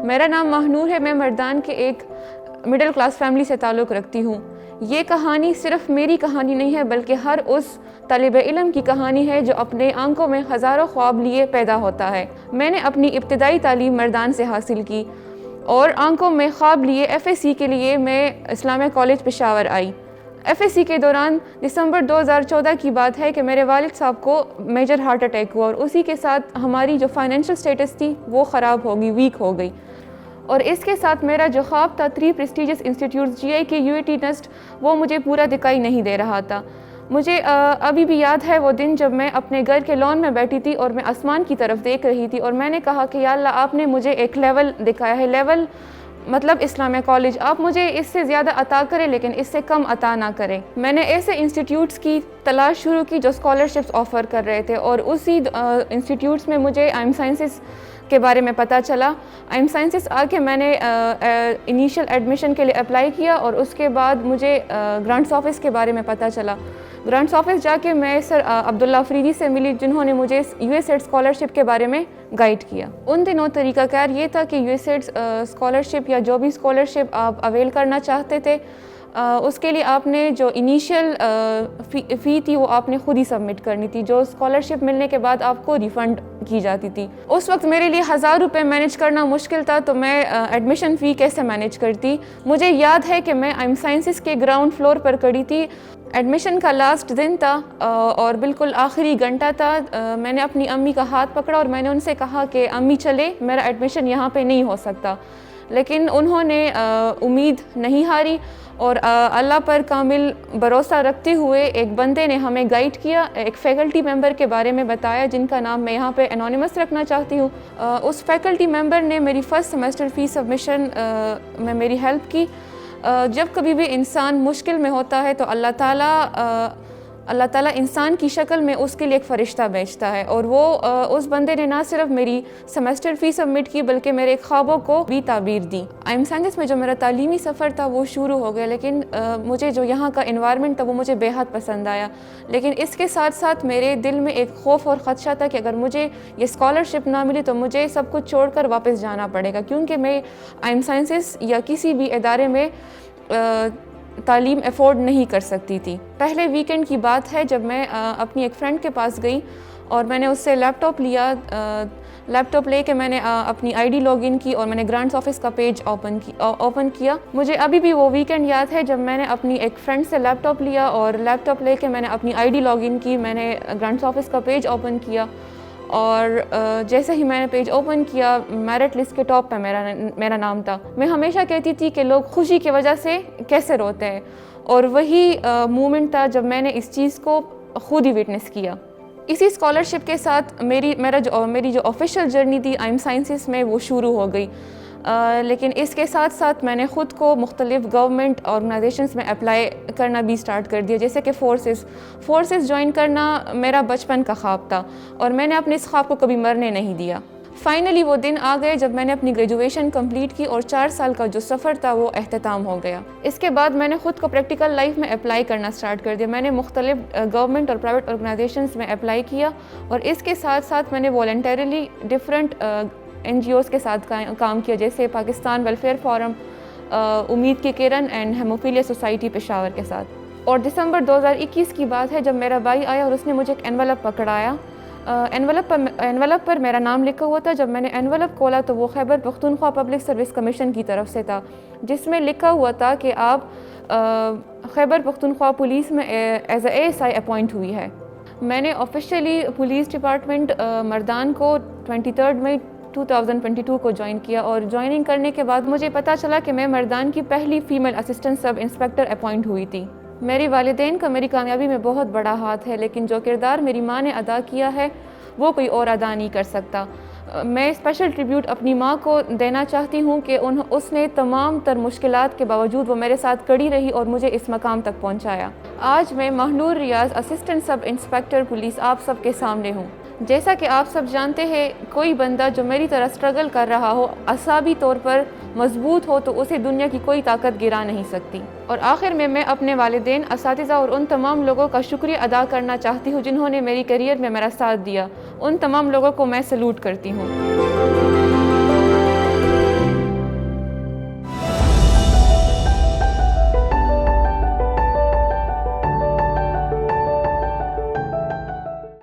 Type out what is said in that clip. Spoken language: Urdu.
میرا نام ماہنور ہے، میں مردان کے ایک مڈل کلاس فیملی سے تعلق رکھتی ہوں۔ یہ کہانی صرف میری کہانی نہیں ہے بلکہ ہر اس طالب علم کی کہانی ہے جو اپنے آنکھوں میں ہزاروں خواب لیے پیدا ہوتا ہے۔ میں نے اپنی ابتدائی تعلیم مردان سے حاصل کی اور آنکھوں میں خواب لیے ایف ایس سی کے لیے میں اسلامیہ کالج پشاور آئی۔ ایف ایس سی کے دوران دسمبر 2014 کی بات ہے کہ میرے والد صاحب کو میجر ہارٹ اٹیک ہوا اور اسی کے ساتھ ہماری جو فائنینشل سٹیٹس تھی وہ خراب ہو گئی، ویک ہو گئی، اور اس کے ساتھ میرا جو خواب تھا 3 پریسٹیجس انسٹیٹیوٹس جی آئی کے یو اے ٹی نسٹ وہ مجھے پورا دکھائی نہیں دے رہا تھا۔ مجھے ابھی بھی یاد ہے وہ دن جب میں اپنے گھر کے لان میں بیٹھی تھی اور میں آسمان کی طرف دیکھ رہی تھی اور میں نے کہا کہ یا اللہ آپ نے مجھے ایک لیول دکھایا ہے، لیول مطلب اسلامیہ کالج، آپ مجھے اس سے زیادہ عطا کریں لیکن اس سے کم عطا نہ کریں۔ میں نے ایسے انسٹیٹیوٹس کی تلاش شروع کی جو اسکالرشپس آفر کر رہے تھے اور اسی انسٹیٹیوٹس میں مجھے آئی ایم سائنسز کے بارے میں پتہ چلا۔ آئی ایم سائنسز آ کے میں نے انیشیل ایڈمیشن کے لیے اپلائی کیا اور اس کے بعد مجھے گرانٹس آفس کے بارے میں پتہ چلا۔ گرانٹس آفس جا کے میں سر عبداللہ افریدی سے ملی جنہوں نے مجھے یو ایس ایڈ اسکالرشپ کے بارے میں گائیڈ کیا۔ ان دنوں طریقہ کار یہ تھا کہ یو ایس ایڈ اسکالرشپ یا جو بھی اسکالرشپ آپ اویل کرنا چاہتے تھے اس کے لیے آپ نے جو انیشیل فی تھی وہ آپ نے خود ہی سبمٹ کرنی تھی، جو اسکالرشپ ملنے کے بعد آپ کو ریفنڈ کی جاتی تھی۔ اس وقت میرے لیے 1000 روپے مینیج کرنا مشکل تھا تو میں ایڈمیشن فی کیسے مینیج کرتی۔ مجھے یاد ہے کہ میں آئی ایم سائنسز کے گراؤنڈ فلور پر کھڑی تھی، ایڈمیشن کا لاسٹ دن تھا اور بالکل آخری گھنٹہ تھا۔ میں نے اپنی امی کا ہاتھ پکڑا اور میں نے ان سے کہا کہ امی چلے، میرا ایڈمیشن یہاں پہ نہیں ہو سکتا، لیکن انہوں نے امید نہیں ہاری اور اللہ پر کامل بھروسہ رکھتے ہوئے ایک بندے نے ہمیں گائیڈ کیا، ایک فیکلٹی ممبر کے بارے میں بتایا جن کا نام میں یہاں پہ انونیمس رکھنا چاہتی ہوں۔ اس فیکلٹی ممبر نے میری فرسٹ سیمسٹر فی سبمیشن میں میری ہیلپ کی۔ جب کبھی بھی انسان مشکل میں ہوتا ہے تو اللہ تعالیٰ انسان کی شکل میں اس کے لیے ایک فرشتہ بھیجتا ہے، اور وہ اس بندے نے نہ صرف میری سیمسٹر فی سبمٹ کی بلکہ میرے خوابوں کو بھی تعبیر دی۔ آئی ایم سائنسز میں جو میرا تعلیمی سفر تھا وہ شروع ہو گیا، لیکن مجھے جو یہاں کا انوائرمنٹ تھا وہ مجھے بے حد پسند آیا، لیکن اس کے ساتھ ساتھ میرے دل میں ایک خوف اور خدشہ تھا کہ اگر مجھے یہ اسکالرشپ نہ ملی تو مجھے سب کچھ چھوڑ کر واپس جانا پڑے گا، کیونکہ میں آئی ایم سائنسز یا کسی بھی ادارے میں تعلیم افورڈ نہیں کر سکتی تھی۔ پہلے ویکنڈ کی بات ہے جب میں اپنی ایک فرینڈ کے پاس گئی اور میں نے اس سے لیپ ٹاپ لیا، لیپ ٹاپ لے کے میں نے اپنی آئی ڈی لاگ ان کی اور میں نے گرانٹس آفس کا پیج اوپن کیا۔ مجھے ابھی بھی وہ ویکنڈ یاد ہے جب میں نے اپنی ایک فرینڈ سے لیپ ٹاپ لیا اور لیپ ٹاپ لے کے میں نے اپنی آئی ڈی لاگ ان کی، میں نے گرانٹس آفس کا پیج اوپن کیا اور جیسے ہی میں نے پیج اوپن کیا میرٹ لسٹ کے ٹاپ پہ میرا نام تھا۔ میں ہمیشہ کہتی تھی کہ لوگ خوشی کی وجہ سے کیسے روتے ہیں، اور وہی مومنٹ تھا جب میں نے اس چیز کو خود ہی وٹنس کیا۔ اسی اسکالرشپ کے ساتھ میری جو آفیشیل جرنی تھی آئی ایم سائنسز میں وہ شروع ہو گئی، لیکن اس کے ساتھ ساتھ میں نے خود کو مختلف گورنمنٹ آرگنائزیشنز میں اپلائی کرنا بھی سٹارٹ کر دیا، جیسے کہ فورسز جوائن کرنا میرا بچپن کا خواب تھا اور میں نے اپنے اس خواب کو کبھی مرنے نہیں دیا۔ فائنلی وہ دن آ گئے جب میں نے اپنی گریجویشن کمپلیٹ کی اور 4 سال کا جو سفر تھا وہ اختتام ہو گیا۔ اس کے بعد میں نے خود کو پریکٹیکل لائف میں اپلائی کرنا سٹارٹ کر دیا۔ میں نے مختلف گورنمنٹ اور پرائیویٹ آرگنائزیشنز میں اپلائی کیا اور اس کے ساتھ ساتھ میں نے voluntarily different NGOs کے ساتھ کام کیا، جیسے پاکستان ویلفیئر فورم، امید کی کرن اینڈ ہیموفیلیا سوسائٹی پشاور کے ساتھ۔ اور دسمبر 2021 کی بات ہے جب میرا بھائی آیا اور اس نے مجھے ایک انویلپ پکڑایا، انویلپ پر میرا نام لکھا ہوا تھا۔ جب میں نے انویلپ کھولا تو وہ Khyber Pakhtunkhwa public service commission کی طرف سے تھا، جس میں لکھا ہوا تھا کہ آپ خیبر پختونخوا پولیس میں as A S I appoint ہوئی ہے۔ میں نے آفیشیلی پولیس ڈپارٹمنٹ مردان کو 23 مئی 2022 کو جوائن کیا، اور جوائننگ کرنے کے بعد مجھے پتہ چلا کہ میں مردان کی پہلی فیمیل اسسٹنٹ سب انسپیکٹر اپوائنٹ ہوئی تھی۔ میری والدین کا میری کامیابی میں بہت بڑا ہاتھ ہے، لیکن جو کردار میری ماں نے ادا کیا ہے وہ کوئی اور ادا نہیں کر سکتا۔ میں اسپیشل ٹریبیوٹ اپنی ماں کو دینا چاہتی ہوں کہ اس نے تمام تر مشکلات کے باوجود وہ میرے ساتھ کڑی رہی اور مجھے اس مقام تک پہنچایا۔ آج میں ماہنور ریاض اسسٹنٹ سب انسپیکٹر پولیس آپ سب کے سامنے ہوں۔ جیسا کہ آپ سب جانتے ہیں، کوئی بندہ جو میری طرح سٹرگل کر رہا ہو، اعصابی طور پر مضبوط ہو، تو اسے دنیا کی کوئی طاقت گرا نہیں سکتی۔ اور آخر میں اپنے والدین، اساتذہ اور ان تمام لوگوں کا شکریہ ادا کرنا چاہتی ہوں جنہوں نے میری کیریئر میں میرا ساتھ دیا۔ ان تمام لوگوں کو میں سلوٹ کرتی ہوں۔